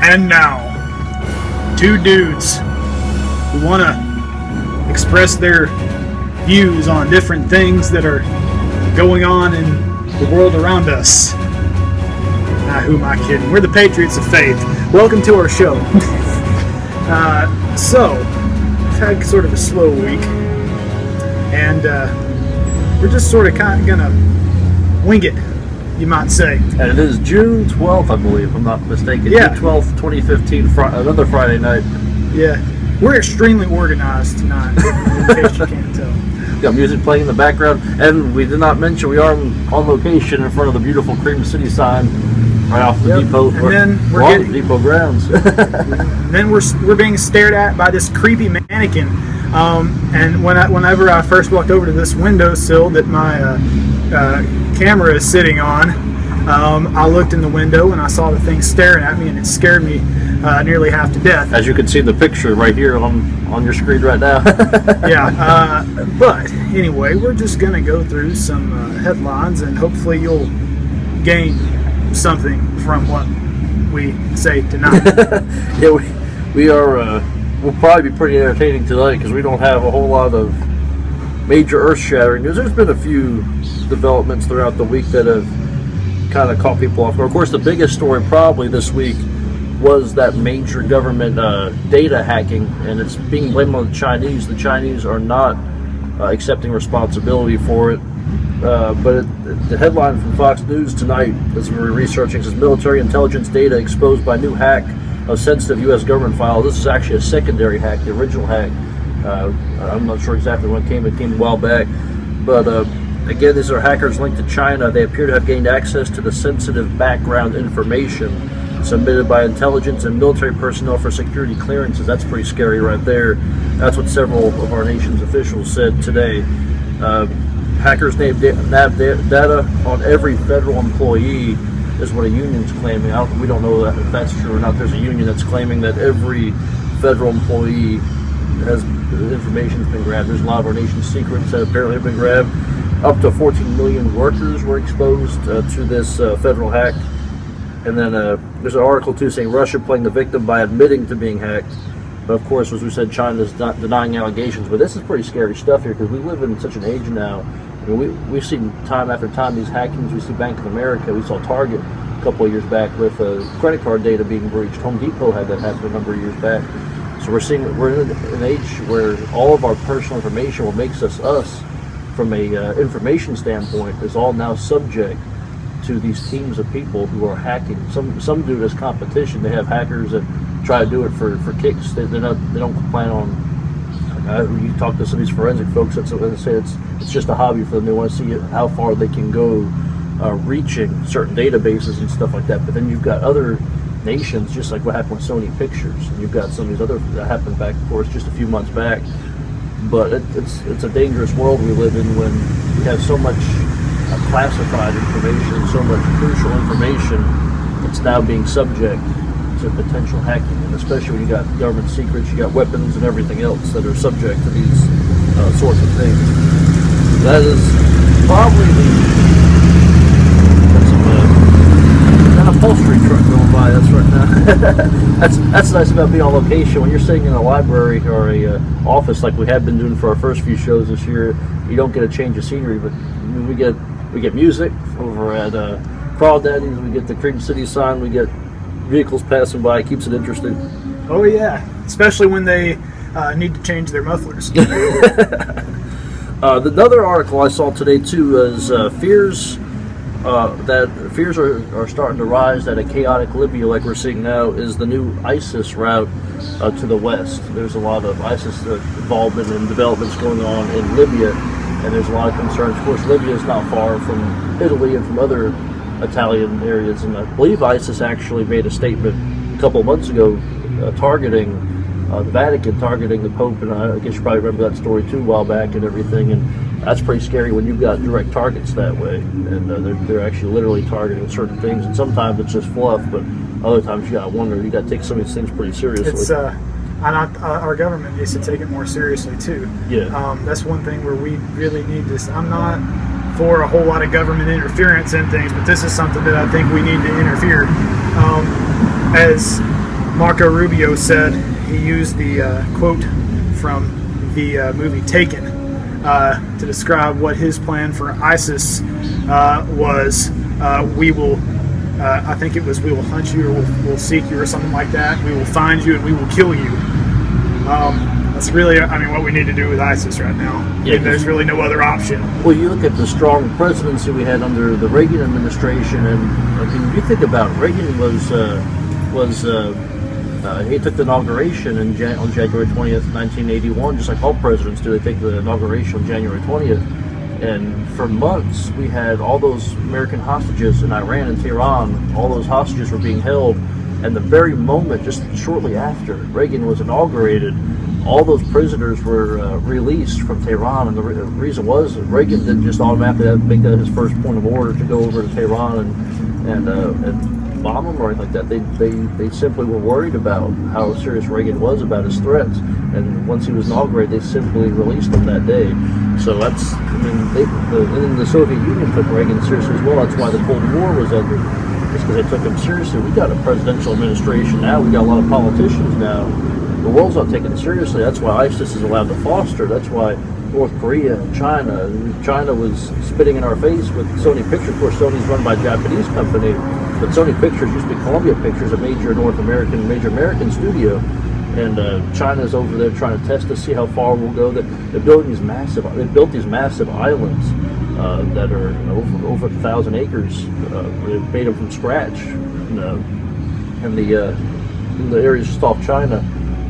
And now, two dudes who want to express their views on different things that are going on in the world around us. Who am I kidding? We're the Patriots of Faith. Welcome to our show. So, we've had sort of a slow week, and we're just sort of kind of gonna wing it, you might say. And it is June 12th, I believe, if I'm not mistaken. Yeah. June 12th, 2015, another Friday night. Yeah, we're extremely organized tonight, in case you can't tell. Got music playing in the background, and we did not mention we are on location in front of the beautiful Cream City sign right off the depot. And then we're getting depot grounds. And then we're being stared at by this creepy mannequin. And whenever I first walked over to this windowsill that my camera is sitting on, I looked in the window and I saw the thing staring at me, and it scared me nearly half to death. As you can see in the picture right here on your screen right now. Yeah, but anyway, we're just going to go through some headlines, and hopefully you'll gain something from what we say tonight. Yeah, we are. We'll probably be pretty entertaining tonight because we don't have a whole lot of major earth-shattering news. There's been a few developments throughout the week that have kind of caught people off guard. Of course, the biggest story probably this week was that major government data hacking, and it's being blamed on the Chinese. The Chinese are not accepting responsibility for it. But the headline from Fox News tonight, as we were researching, says military intelligence data exposed by new hack of sensitive U.S. government files. This is actually a secondary hack. The original hack, I'm not sure exactly when it came. It came a while back. But again, these are hackers linked to China. They appear to have gained access to the sensitive background information submitted by intelligence and military personnel for security clearances. That's pretty scary right there. That's what several of our nation's officials said today. Hackers nab data on every federal employee is what a union's claiming. We don't know if that's true or not. There's a union that's claiming that every federal employee has information's been grabbed. There's a lot of our nation's secrets that apparently have been grabbed. Up to 14 million workers were exposed to this federal hack. And then there's an article too saying Russia playing the victim by admitting to being hacked. But of course, as we said, China's not denying allegations. But this is pretty scary stuff here because we live in such an age now. I mean, we've seen time after time these hackings. We see Bank of America. We saw Target a couple of years back with credit card data being breached. Home Depot had that happen a number of years back. So we're in an age where all of our personal information, what makes us us from a information standpoint, is all now subject to these teams of people who are hacking. Some do it as competition. They have hackers that try to do it for kicks. They don't plan on. You talk to some of these forensic folks that say it's just a hobby for them. They want to see how far they can go reaching certain databases and stuff like that. But then you've got other nations, just like what happened with Sony Pictures, and you've got some of these other that happened back, of course, just a few months back. But it's a dangerous world we live in when we have so much classified information, so much crucial information that's now being subject to potential hacking, and especially when you got government secrets, you got weapons and everything else that are subject to these sorts of things. That is probably an upholstery truck going by us right now. That's nice about being on location. When you're sitting in a library or a office like we have been doing for our first few shows this year, you don't get a change of scenery, but we get music over at Crawdaddy's. We get the Cream City sign. We get vehicles passing by. It keeps it interesting. Oh yeah, especially when they need to change their mufflers. Another article I saw today too is fears are starting to rise that a chaotic Libya like we're seeing now is the new ISIS route to the west. There's a lot of ISIS involvement and developments going on in Libya, and there's a lot of concerns. Of course, Libya is not far from Italy and from other Italian areas, and I believe ISIS actually made a statement a couple of months ago targeting the Vatican, targeting the Pope, and I guess you probably remember that story too a while back and everything, and that's pretty scary when you've got direct targets that way, and they're actually literally targeting certain things, and sometimes it's just fluff, but other times you gotta wonder, you gotta take some of these things pretty seriously. It's our government needs to take it more seriously too. Yeah. That's one thing where we really need this. I'm not for a whole lot of government interference in things, but this is something that I think we need to interfere. As Marco Rubio said, he used the quote from the movie Taken to describe what his plan for ISIS was. We will, I think it was, we will hunt you, or we'll seek you, or something like that. We will find you and we will kill you. That's really, I mean, what we need to do with ISIS right now. Yeah, there's really no other option. Well, you look at the strong presidency we had under the Reagan administration, and I mean, you think about it, Reagan he took the inauguration on January 20th, 1981, just like all presidents do. They take the inauguration on January 20th. And for months, we had all those American hostages in Iran and Tehran. All those hostages were being held. And the very moment, just shortly after Reagan was inaugurated, all those prisoners were released from Tehran. And the reason was that Reagan didn't just automatically make that his first point of order to go over to Tehran and bomb them or anything like that. They simply were worried about how serious Reagan was about his threats. And once he was inaugurated, they simply released him that day. So that's, I mean, and then the Soviet Union took Reagan seriously as well. That's why the Cold War was ended. It's because they took him seriously. We got a presidential administration now. We got a lot of politicians now. The world's not taking it seriously. That's why ISIS is allowed to foster. That's why North Korea and China was spitting in our face with Sony Pictures. Of course, Sony's run by a Japanese company, but Sony Pictures used to be Columbia Pictures, a major American studio. And China's over there trying to test to see how far we'll go. They're building these massive. They built these massive islands that are over 1,000 acres. They made them from scratch in the areas just off China,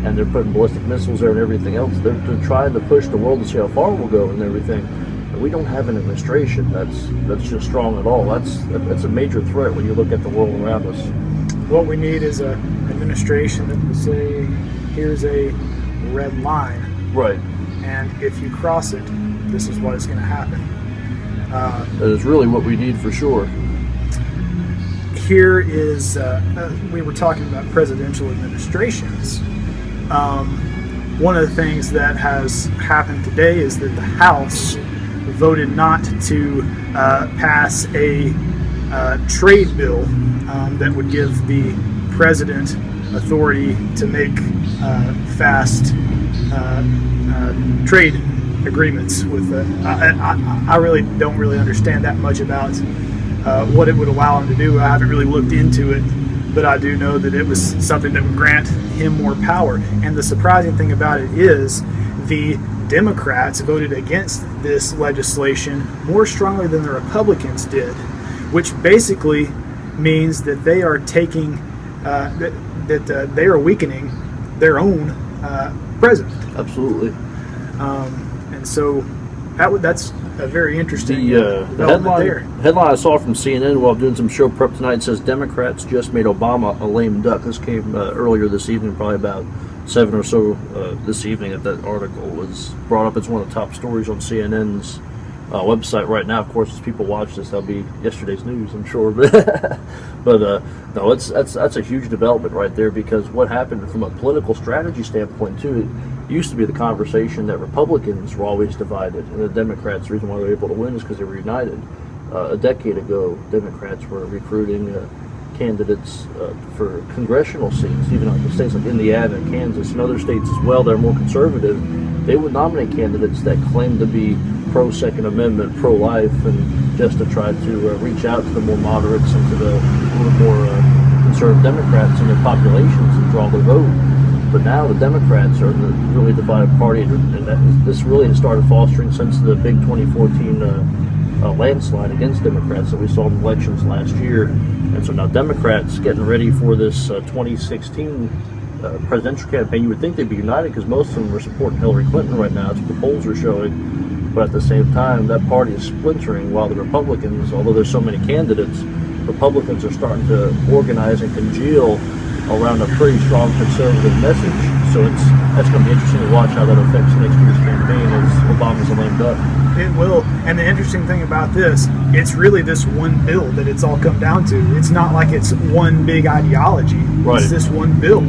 and they're putting ballistic missiles there and everything else. They're trying to push the world to see how far we'll go and everything. And we don't have an administration that's just strong at all. That's a major threat when you look at the world around us. What we need is an administration that will say, here's a red line. Right. And if you cross it, this is what is going to happen. That is really what we need for sure. Here is, we were talking about presidential administrations. One of the things that has happened today is that the House voted not to pass a trade bill that would give the president authority to make fast trade agreements with I really don't really understand that much about what it would allow him to do. I haven't really looked into it, but I do know that it was something that would grant him more power. And the surprising thing about it is the Democrats voted against this legislation more strongly than the Republicans did, which basically means that they are taking that they are weakening their own president. Absolutely. And so that's a very interesting the development there. headline I saw from CNN while doing some show prep tonight says Democrats just made Obama a lame duck. This came earlier this evening, probably about 7 or so this evening. That article was brought up as one of the top stories on CNN's website right now. Of course, as people watch this, that'll be yesterday's news, I'm sure. But no, that's a huge development right there, because what happened from a political strategy standpoint too, it used to be the conversation that Republicans were always divided, and the Democrats, the reason why they were able to win is because they were united. A decade ago, Democrats were recruiting candidates for congressional seats, even in states like Indiana and Kansas and other states as well that are more conservative. They would nominate candidates that claimed to be pro-Second Amendment, pro-life, and just to try to reach out to the more moderates and to the little more conservative Democrats in their populations and draw their vote. But now the Democrats are the really divided party, and this really has started fostering since the big 2014 landslide against Democrats that we saw in elections last year. And so now Democrats getting ready for this 2016 presidential campaign. You would think they'd be united because most of them are supporting Hillary Clinton right now. That's what the polls are showing. But at the same time, that party is splintering, while the Republicans, although there's so many candidates, Republicans are starting to organize and congeal around a pretty strong conservative message. So that's going to be interesting to watch how that affects next year's campaign as Obama's a lame duck. It will. And the interesting thing about this, it's really this one bill that it's all come down to. It's not like it's one big ideology. Right. It's this one bill.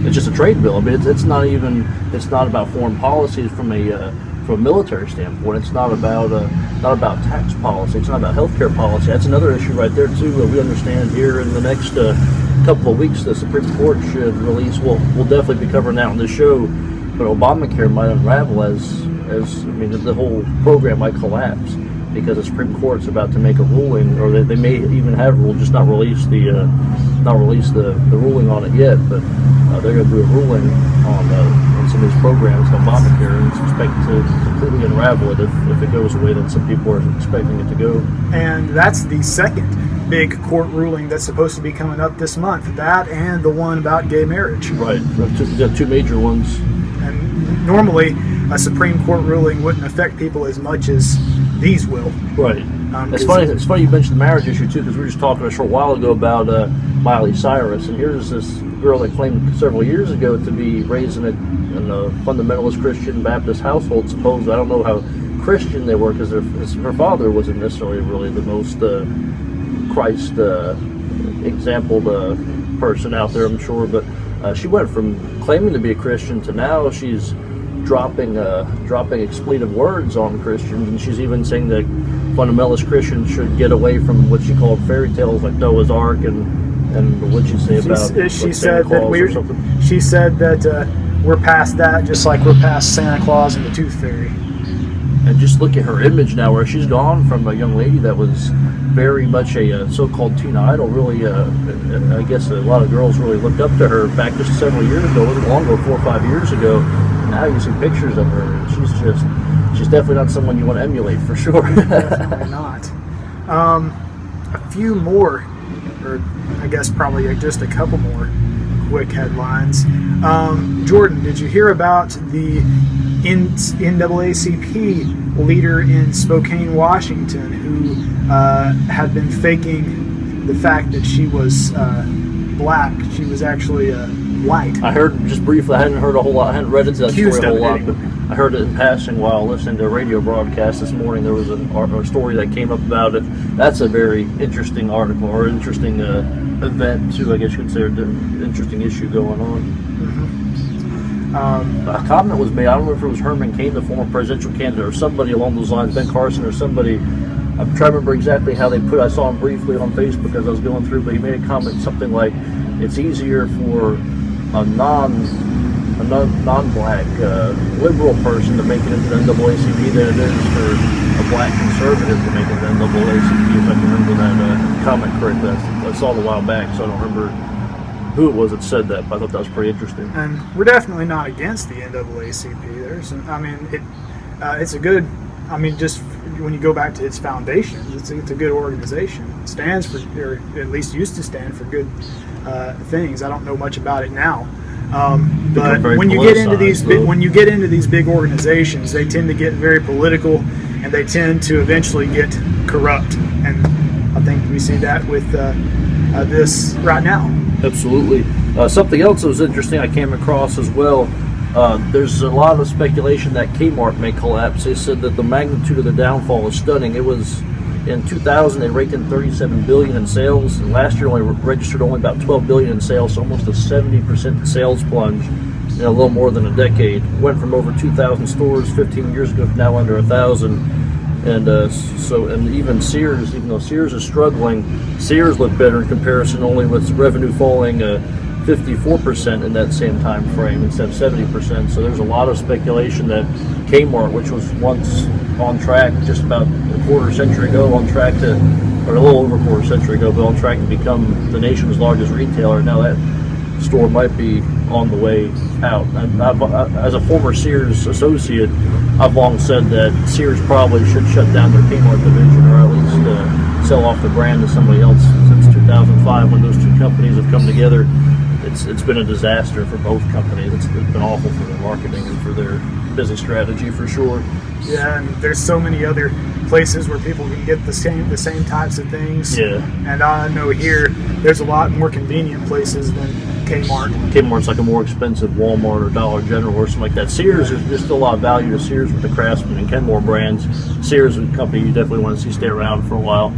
It's just a trade bill. I mean, it's not about foreign policies from a military standpoint. It's not about tax policy. It's not about healthcare policy. That's another issue right there too. We understand here in the next couple of weeks the Supreme Court should release. We'll definitely be covering that on this show, but Obamacare might unravel as the whole program might collapse because the Supreme Court's about to make a ruling, or they may even have ruled, just not release the ruling on it yet, but they're going to do a ruling on some of these programs on Obamacare, and it's expected to completely unravel it if it goes the way that some people are expecting it to go. And that's the second big court ruling that's supposed to be coming up this month. That and the one about gay marriage. Right, two major ones. And normally, a Supreme Court ruling wouldn't affect people as much as these will. Right. It's funny you mentioned the marriage issue too, because we were just talking a short while ago about Miley Cyrus, and here's this girl that claimed several years ago to be raised in a fundamentalist Christian Baptist household. Supposedly, I don't know how Christian they were, because her father wasn't necessarily really the most Christ exampled person out there, I'm sure, but she went from claiming to be a Christian to now she's dropping expletive words on Christians, and she's even saying that fundamentalist Christians should get away from what she called fairy tales like Noah's Ark and what she say about she said that we're past that, just like we're past Santa Claus and the Tooth Fairy. And just look at her image now, where she's gone from a young lady that was very much a so-called teen idol. Really, I guess a lot of girls really looked up to her back just several years ago. It wasn't long ago, 4 or 5 years ago. Now you see pictures of her, and she's definitely not someone you want to emulate, for sure. Definitely not. A few more, or I guess probably just a couple more quick headlines. Jordan, did you hear about the NAACP leader in Spokane, Washington, who had been faking the fact that she was black? She was actually white. I heard just briefly. I hadn't heard a whole lot. I hadn't read into that story a whole lot, but I heard it in passing while listening to a radio broadcast this morning. There was a story that came up about it. That's a very interesting article, or interesting event too, I guess you could say, or interesting issue going on. Mm-hmm. A comment was made. I don't know if it was Herman Cain, the former presidential candidate, or somebody along those lines, Ben Carson or somebody. I'm trying to remember exactly how they put it. I saw him briefly on Facebook as I was going through, but he made a comment something like, it's easier for a non-black liberal person to make it into the NAACP than it is for a black conservative to make it into the NAACP, if I can remember that comment correctly. I saw it a while back, so I don't remember who it was that said that, but I thought that was pretty interesting. And we're definitely not against the NAACP. It's a good, just when you go back to its foundations, it's a good organization. It stands for, or at least used to stand for, good things. I don't know much about it now, but when you get into these big organizations, they tend to get very political, and they tend to eventually get corrupt. And I think we see that with this right now. Absolutely. Something else that was interesting I came across as well. There's a lot of speculation that Kmart may collapse. They said that the magnitude of the downfall is stunning. It was in 2000 they raked in $37 billion in sales, and last year registered only about $12 billion in sales, so almost a 70% sales plunge in a little more than a decade. Went from over 2,000 stores 15 years ago to now under 1,000. And even Sears, even though Sears is struggling, Sears looked better in comparison, only with revenue falling 54% in that same time frame instead of 70%. So there's a lot of speculation that Kmart, which was once on track just about a quarter century ago, or a little over a quarter century ago, but on track to become the nation's largest retailer, now that store might be on the way out. And as a former Sears associate, I've long said that Sears probably should shut down their Kmart division, or at least sell off the brand to somebody else. Since 2005, when those two companies have come together, it's been a disaster for both companies. It's been awful for their marketing and for their business strategy, for sure. Yeah, and there's so many other places where people can get the same types of things. Yeah. And I know here there's a lot more convenient places than Kmart. Kmart's like a more expensive Walmart or Dollar General or something like that. Sears, there's still a lot of value to Sears with the Craftsman and Kenmore brands. Sears is a company you definitely want to see stay around for a while.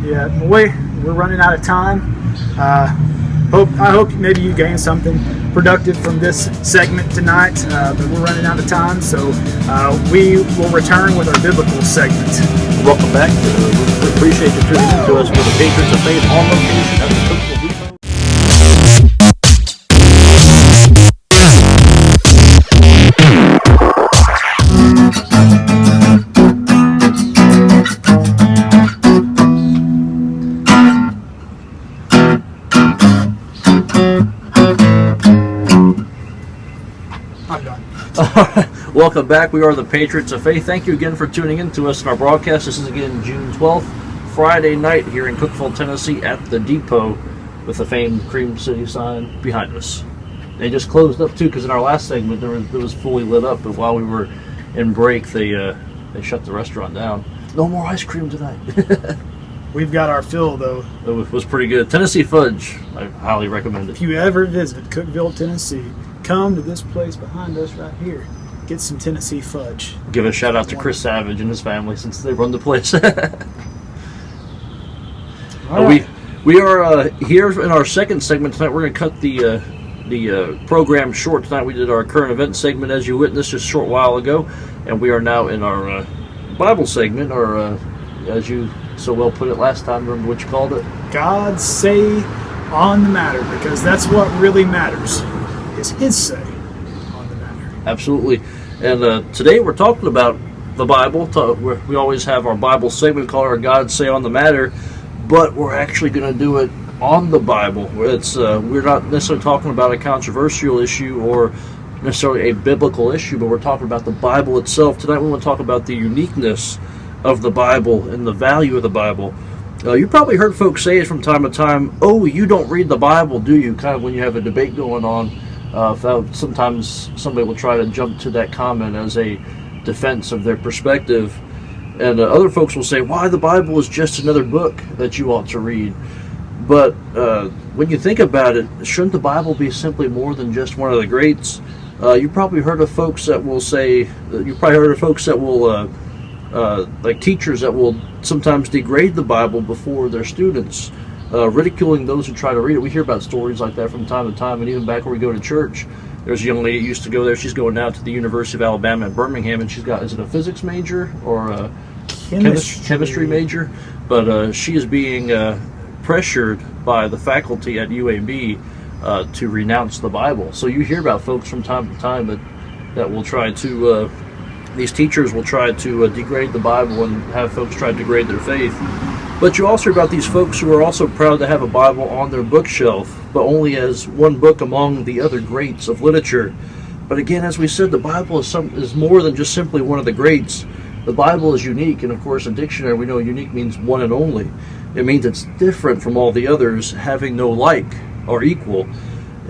Yeah, we're running out of time. I hope maybe you gained something productive from this segment tonight, but we're running out of time, so we will return with our biblical segment. Welcome back. We appreciate you tuning in to us for the Patriots of Faith on location at the Coastal Depot. Welcome back. We are the Patriots of Faith. Thank you again for tuning in to us in our broadcast. This is again June 12th, Friday night here in Cookeville, Tennessee at the Depot with the famed Cream City sign behind us. They just closed up too because in our last segment it was fully lit up, but while we were in break they shut the restaurant down. No more ice cream tonight. We've got our fill, though. It was pretty good. Tennessee fudge, I highly recommend it. If you ever visit Cookeville, Tennessee, come to this place behind us right here. Get some Tennessee fudge. Give a shout out to Chris Savage and his family since they run the place. We are here in our second segment tonight. We're going to cut the program short tonight. We did our current event segment, as you witnessed just a short while ago, and we are now in our Bible segment, or as you so well put it last time. Remember what you called it? God say on the matter, because that's what really matters, is His say on the matter. Absolutely. And today we're talking about the Bible. We always have our Bible segment called our God Say on the Matter, but we're actually going to do it on the Bible. We're not necessarily talking about a controversial issue or necessarily a biblical issue, but we're talking about the Bible itself. Tonight we want to talk about the uniqueness of the Bible and the value of the Bible. You probably heard folks say it from time to time, "Oh, you don't read the Bible, do you?" Kind of when you have a debate going on. Sometimes somebody will try to jump to that comment as a defense of their perspective. And other folks will say, "Why, the Bible is just another book that you ought to read." But when you think about it, shouldn't the Bible be simply more than just one of the greats? You probably heard of folks that will say, like teachers that will sometimes degrade the Bible before their students, ridiculing those who try to read it. We hear about stories like that from time to time, and even back when we go to church, there's a young lady who used to go there. She's going now to the University of Alabama at Birmingham, and she's got, is it a physics major or a chemistry major? But she is being pressured by the faculty at UAB to renounce the Bible. So you hear about folks from time to time that will try to, these teachers will try to degrade the Bible and have folks try to degrade their faith. But you also hear about these folks who are also proud to have a Bible on their bookshelf, but only as one book among the other greats of literature. But again, as we said, the Bible is more than just simply one of the greats. The Bible is unique, and of course in dictionary we know unique means one and only. It means it's different from all the others, having no like or equal.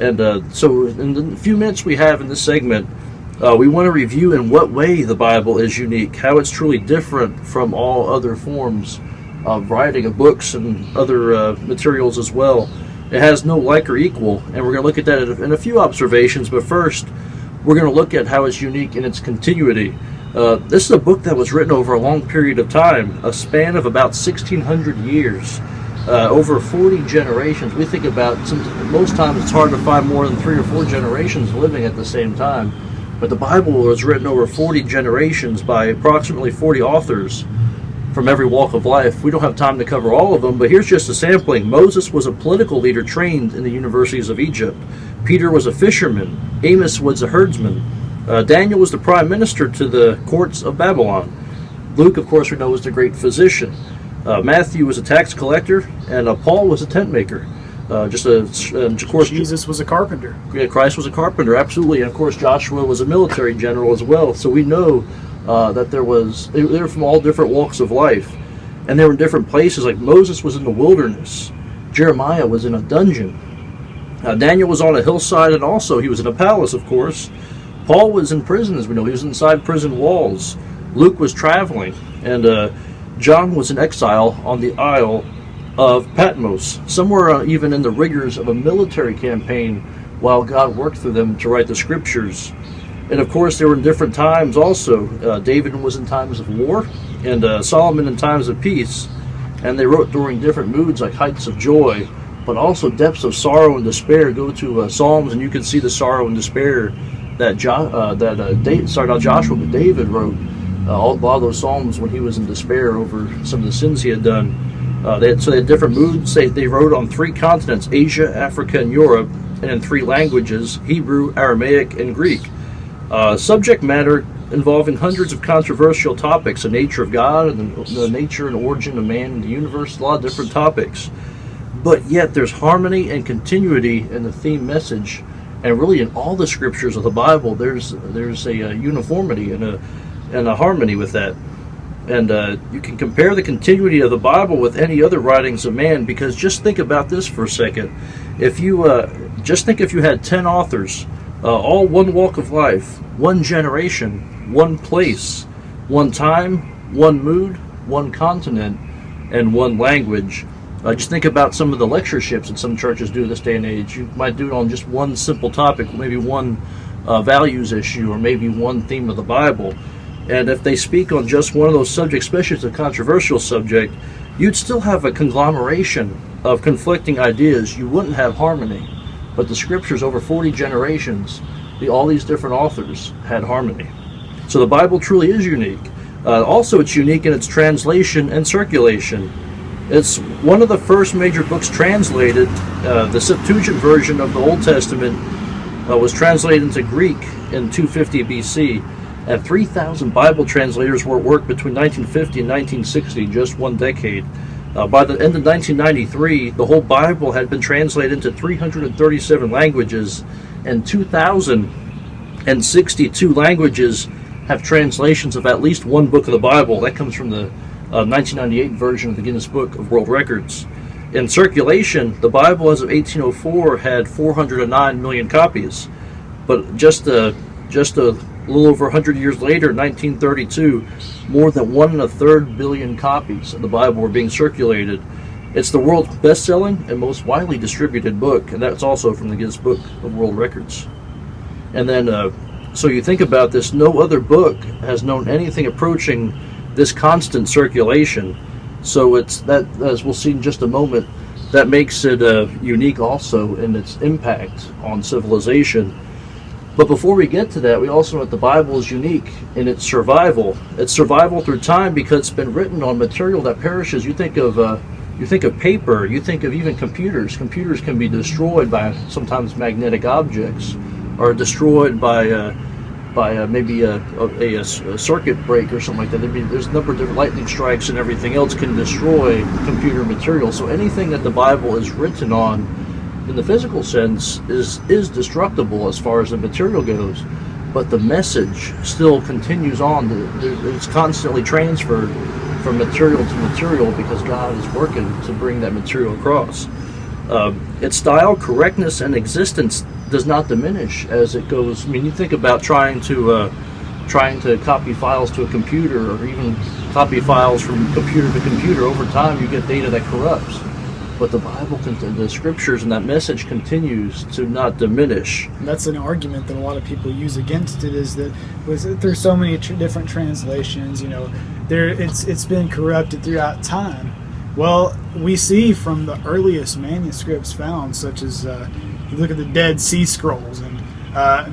And so in the few minutes we have in this segment, we want to review in what way the Bible is unique, how it's truly different from all other forms of writing, of books and other materials as well. It has no like or equal, and we're going to look at that in a few observations, but first we're going to look at how it's unique in its continuity. This is a book that was written over a long period of time, a span of about 1,600 years, over 40 generations. We think about, most times it's hard to find more than 3 or 4 generations living at the same time, but the Bible was written over 40 generations by approximately 40 authors from every walk of life. We don't have time to cover all of them, but here's just a sampling. Moses was a political leader trained in the universities of Egypt. Peter was a fisherman. Amos was a herdsman. Daniel was the prime minister to the courts of Babylon. Luke, of course, we know was the great physician. Matthew was a tax collector, and Paul was a tent maker. Of course, Jesus was a carpenter. Yeah, Christ was a carpenter, absolutely. And of course, Joshua was a military general as well. So we know that they were from all different walks of life, and they were in different places. Like Moses was in the wilderness, Jeremiah was in a dungeon, Daniel was on a hillside, and also he was in a palace, of course. Paul was in prison, as we know. He was inside prison walls. Luke was traveling, and John was in exile on the Isle of Patmos, somewhere even in the rigors of a military campaign, while God worked through them to write the scriptures. And of course, they were in different times also. David was in times of war, and Solomon in times of peace. And they wrote during different moods, like heights of joy, but also depths of sorrow and despair. Go to Psalms, and you can see the sorrow and despair that Joshua, but David wrote a lot of those Psalms when he was in despair over some of the sins he had done. They had different moods. They wrote on 3 continents, Asia, Africa, and Europe, and in 3 languages, Hebrew, Aramaic, and Greek. Subject matter involving hundreds of controversial topics, the nature of God, and the nature and origin of man and the universe, a lot of different topics. But yet there's harmony and continuity in the theme message And really, in all the scriptures of the Bible, there's a uniformity and a harmony with that. And you can compare the continuity of the Bible with any other writings of man, because just think about this for a second. If you if you had 10 authors, all one walk of life, one generation, one place, one time, one mood, one continent, and one language. Just think about some of the lectureships that some churches do this day and age. You might do it on just one simple topic, maybe one values issue, or maybe one theme of the Bible. And if they speak on just one of those subjects, especially if it's a controversial subject, you'd still have a conglomeration of conflicting ideas. You wouldn't have harmony. But the scriptures, over 40 generations, all these different authors had harmony. So the Bible truly is unique. Also, it's unique in its translation and circulation. It's one of the first major books translated. The Septuagint version of the Old Testament was translated into Greek in 250 BC. And 3,000 Bible translators were at work between 1950 and 1960, just one decade. By the end of 1993, the whole Bible had been translated into 337 languages, and 2,062 languages have translations of at least one book of the Bible. That comes from the 1998 version of the Guinness Book of World Records. In circulation, the Bible as of 1804 had 409 million copies, but just a little over 100 years later, 1932, more than 1 1/3 billion copies of the Bible were being circulated. It's the world's best-selling and most widely distributed book, and that's also from the Guinness Book of World Records. And then, so you think about this, no other book has known anything approaching this constant circulation. So it's that, as we'll see in just a moment, that makes it unique also in its impact on civilization. But before we get to that, we also know that the Bible is unique in its survival. It's survival through time because it's been written on material that perishes. You think of paper. You think of even computers. Computers can be destroyed by sometimes magnetic objects, or destroyed by maybe a circuit break or something like that. There's a number of different lightning strikes and everything else can destroy computer material. So anything that the Bible is written on, in the physical sense, is destructible as far as the material goes, but the message still continues on. It's constantly transferred from material to material because God is working to bring that material across. Its style, correctness, and existence does not diminish as it goes. I mean, you think about trying to copy files to a computer, or even copy files from computer to computer. Over time, you get data that corrupts. But the Bible, the scriptures, and that message continues to not diminish. And that's an argument that a lot of people use against it, is that through so many different translations, it's been corrupted throughout time. Well, we see from the earliest manuscripts found, such as you look at the Dead Sea Scrolls and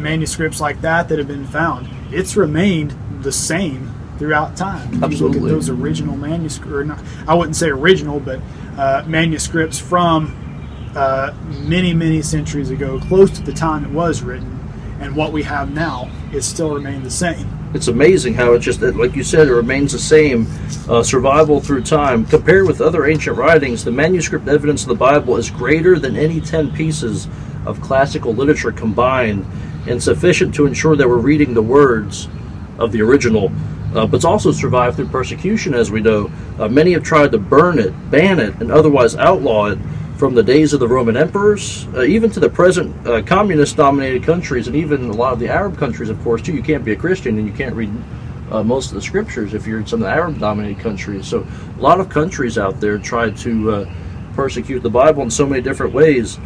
manuscripts like that have been found, it's remained the same throughout time. If you look at those original manuscripts, or not, I wouldn't say original, but manuscripts from many centuries ago, close to the time it was written, and what we have now, it still remained the same. It's amazing how it just, like you said, it remains the same, survival through time. Compared with other ancient writings, the manuscript evidence of the Bible is greater than any 10 pieces of classical literature combined, and sufficient to ensure that we're reading the words of the original. But it's also survived through persecution, as we know. Many have tried to burn it, ban it, and otherwise outlaw it, from the days of the Roman emperors, even to the present communist-dominated countries, and even a lot of the Arab countries, of course, too. You can't be a Christian and you can't read most of the scriptures if you're in some of the Arab-dominated countries. So a lot of countries out there try to persecute the Bible in so many different ways.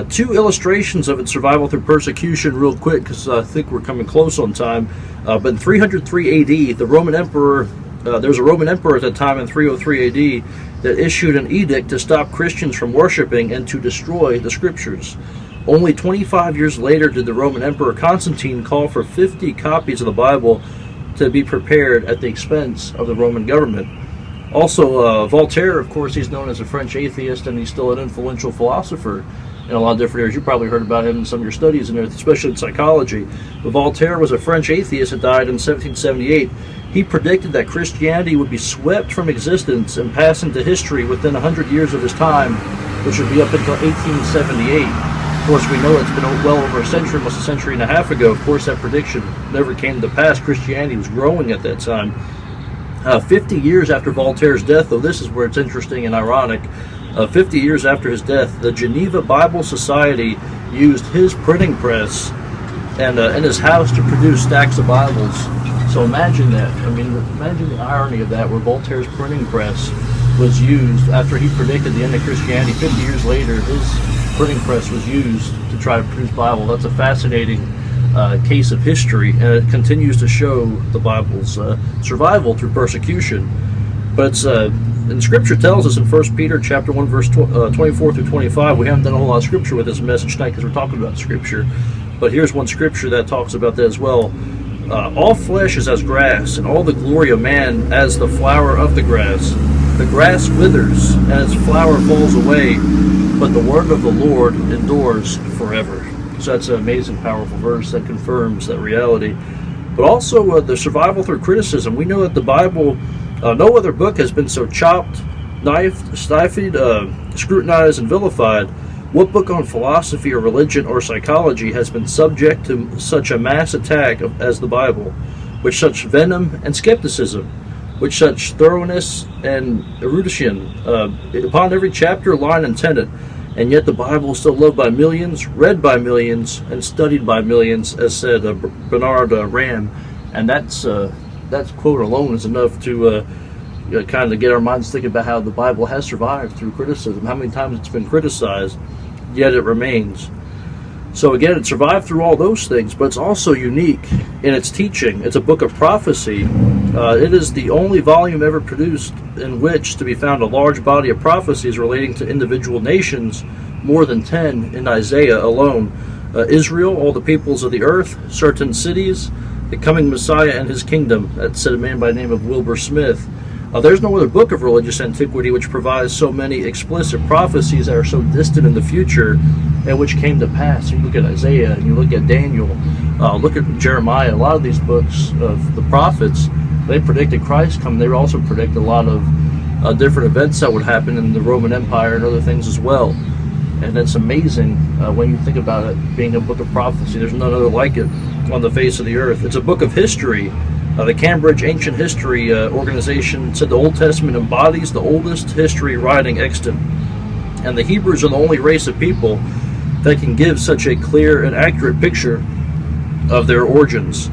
Two illustrations of its survival through persecution real quick, because I think we're coming close on time. But in 303 AD, the Roman emperor, there was a Roman emperor at the time in 303 AD that issued an edict to stop Christians from worshiping and to destroy the scriptures. Only 25 years later did the Roman Emperor Constantine call for 50 copies of the Bible to be prepared at the expense of the Roman government. Also, Voltaire, of course, he's known as a French atheist, and he's still an influential philosopher in a lot of different areas. You probably heard about him in some of your studies, and especially in psychology. But Voltaire was a French atheist that died in 1778. He predicted that Christianity would be swept from existence and pass into history within 100 years of his time, which would be up until 1878. course, we know it's been well over a century, almost a century and a half ago. Of course, that prediction never came to pass. Christianity was growing at that time. 50 years after Voltaire's death, though this is where it's interesting and ironic, 50 years after his death, the Geneva Bible Society used his printing press and in his house to produce stacks of Bibles. So imagine that. I mean, imagine the irony of that, where Voltaire's printing press was used after he predicted the end of Christianity. 50 years later, his printing press was used to try to produce Bible. That's a fascinating case of history, and it continues to show the Bible's survival through persecution. But it's and Scripture tells us in 1 Peter chapter 1, verse 24 through 25. We haven't done a whole lot of Scripture with this message tonight because we're talking about Scripture. But here's one Scripture that talks about that as well. All flesh is as grass, and all the glory of man as the flower of the grass. The grass withers, and its flower falls away, but the word of the Lord endures forever. So that's an amazing, powerful verse that confirms that reality. But also the survival through criticism. We know that the Bible, no other book has been so chopped, knifed, stifled, scrutinized, and vilified. What book on philosophy or religion or psychology has been subject to such a mass attack as the Bible, with such venom and skepticism, with such thoroughness and erudition upon every chapter, line, and tenet? And yet the Bible is still loved by millions, read by millions, and studied by millions, as said Bernard Ram. And that's quote alone is enough to kind of get our minds thinking about how the Bible has survived through criticism, how many times it's been criticized, yet it remains. So again, it survived through all those things, but it's also unique in its teaching. It's a book of prophecy. It is the only volume ever produced in which to be found a large body of prophecies relating to individual nations, more than 10 in Isaiah alone. Israel, all the peoples of the earth, certain cities, the coming Messiah and his kingdom. That said a man by the name of Wilbur Smith. There's no other book of religious antiquity which provides so many explicit prophecies that are so distant in the future and which came to pass. You look at Isaiah, and you look at Daniel, look at Jeremiah. A lot of these books of the prophets, they predicted Christ coming. They also predicted a lot of different events that would happen in the Roman Empire and other things as well. And it's amazing when you think about it being a book of prophecy. There's none other like it on the face of the earth. It's a book of history. The Cambridge Ancient History Organization said the Old Testament embodies the oldest history writing extant. And the Hebrews are the only race of people that can give such a clear and accurate picture of their origins.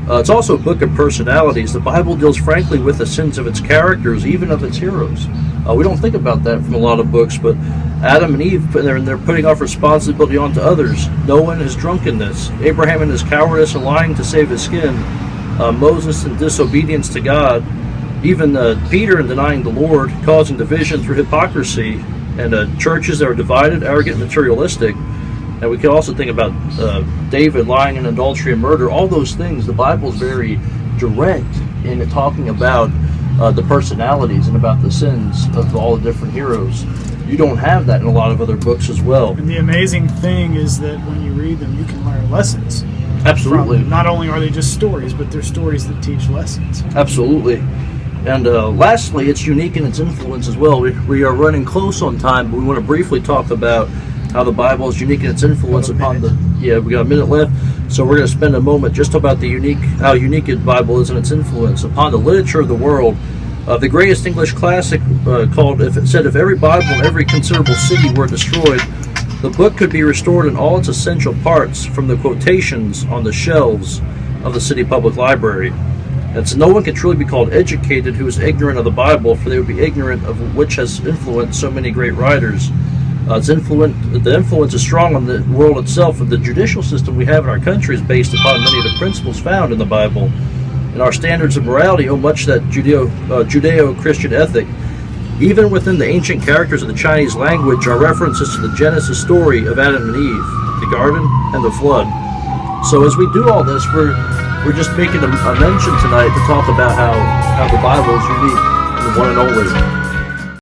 It's also a book of personalities. The Bible deals frankly with the sins of its characters, even of its heroes. We don't think about that from a lot of books, but Adam and Eve, they're putting off responsibility onto others. Noah and his drunkenness, Abraham and his cowardice and lying to save his skin, Moses and disobedience to God, even Peter in denying the Lord, causing division through hypocrisy, and churches that are divided, arrogant, materialistic. And we can also think about David lying in adultery and murder. All those things, the Bible is very direct in talking about the personalities and about the sins of all the different heroes. You don't have that in a lot of other books as well. And the amazing thing is that when you read them, you can learn lessons. Absolutely. Not only are they just stories, but they're stories that teach lessons. Absolutely. And lastly, it's unique in its influence as well. We are running close on time, but we want to briefly talk about how the Bible is unique in its influence upon the... Yeah, we got a minute left. So we're going to spend a moment just about how unique the Bible is in its influence upon the literature of the world. The greatest English classic called, if every Bible in every considerable city were destroyed, the book could be restored in all its essential parts from the quotations on the shelves of the city public library. And so no one can truly be called educated who is ignorant of the Bible, for they would be ignorant of which has influenced so many great writers. The influence is strong on the world itself, and the judicial system we have in our country is based upon many of the principles found in the Bible. And our standards of morality owe much to that Judeo-Christian ethic. Even within the ancient characters of the Chinese language are references to the Genesis story of Adam and Eve, the garden, and the flood. So as we do all this, we're just making a mention tonight to talk about how the Bible is unique and the one and only.